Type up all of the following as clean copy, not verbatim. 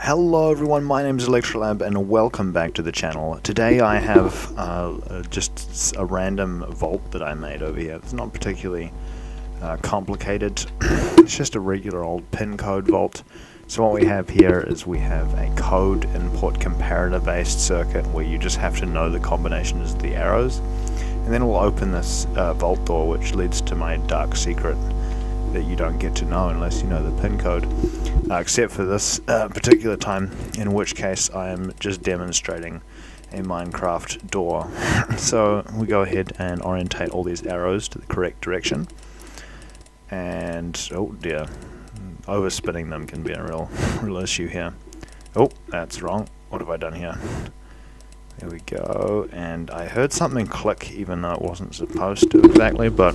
Hello everyone, my name is Olectralab and welcome back to the channel. Today I have just a random vault that I made over here. It's not particularly complicated, it's just a regular old pin code vault. So what we have here is we have a code input comparator based circuit where you just have to know the combinations of the arrows, and then we'll open this vault door which leads to my dark secret that you don't get to know unless you know the pin code, except for this particular time, in which case I am just demonstrating a Minecraft door. So we go ahead and orientate all these arrows to the correct direction, and oh dear, overspinning them can be a real issue here. Oh, that's wrong. What have I done here? There we go, and I heard something click even though it wasn't supposed to exactly, but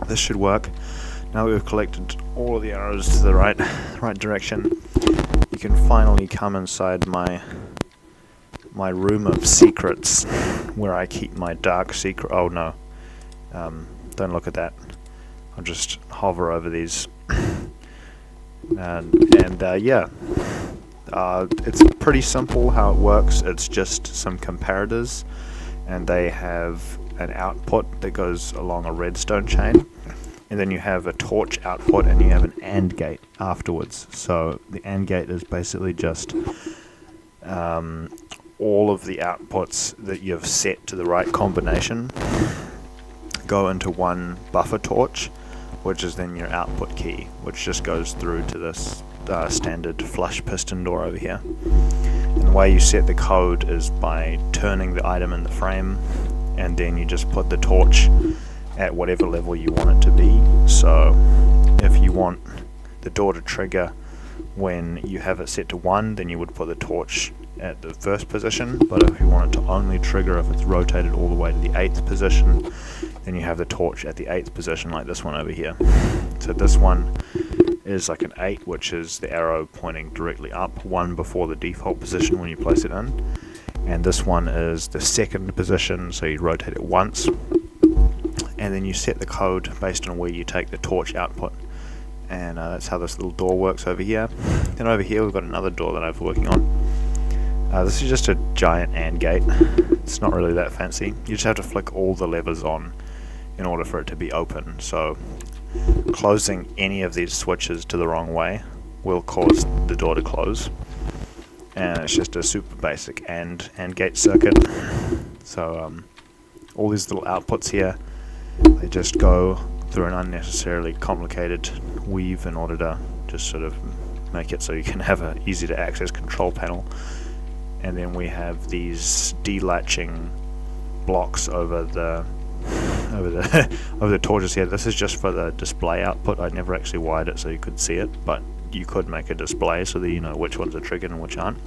this should work. Now we've collected all of the arrows to the right direction, you can finally come inside my room of secrets where I keep my dark secret. Oh no, don't look at that. I'll just hover over these, and yeah, it's pretty simple how it works. It's just some comparators, and they have an output that goes along a redstone chain. And then you have a torch output and you have an AND gate afterwards. So the AND gate is basically just all of the outputs that you've set to the right combination go into one buffer torch, which is then your output key, which just goes through to this standard flush piston door over here. And the way you set the code is by turning the item in the frame, and then you just put the torch at whatever level you want it to be. So if you want the door to trigger when you have it set to 1, then you would put the torch at the first position, but if you want it to only trigger if it's rotated all the way to the 8th position, then you have the torch at the 8th position, like this one over here. So this one is like an 8, which is the arrow pointing directly up, 1 before the default position when you place it in, and this one is the 2nd position, so you rotate it once, and then you set the code based on where you take the torch output, and that's how this little door works over here. Then over here we've got another door that I've been working on. This is just a giant AND gate. It's not really that fancy. You just have to flick all the levers on in order for it to be open. So closing any of these switches to the wrong way will cause the door to close, and it's just a super basic AND gate circuit. So all these little outputs here, they just go through an unnecessarily complicated weave in order to just sort of make it so you can have an easy to access control panel. And then we have these delatching blocks over the torches here. This is just for the display output. I never actually wired it so you could see it, but you could make a display so that you know which ones are triggered and which aren't.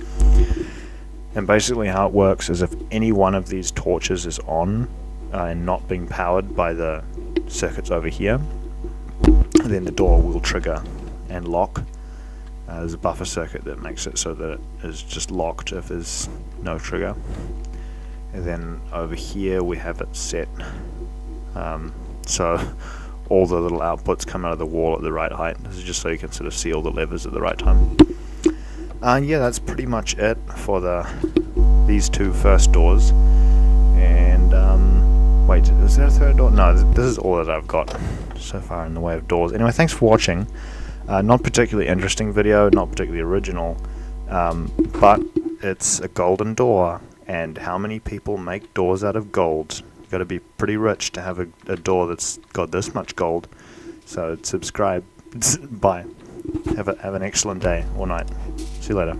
And basically how it works is if any one of these torches is on and not being powered by the circuits over here, then the door will trigger and lock. There's a buffer circuit that makes it so that it is just locked if there's no trigger. And then over here we have it set so all the little outputs come out of the wall at the right height. This is just so you can sort of see all the levers at the right time. Yeah, that's pretty much it for these two first doors. And wait, is there a third door? No, this is all that I've got so far in the way of doors. Anyway, thanks for watching. Not particularly interesting video, not particularly original, but it's a golden door, and how many people make doors out of gold? You've got to be pretty rich to have a door that's got this much gold. So subscribe. Bye. Have an excellent day or night. See you later.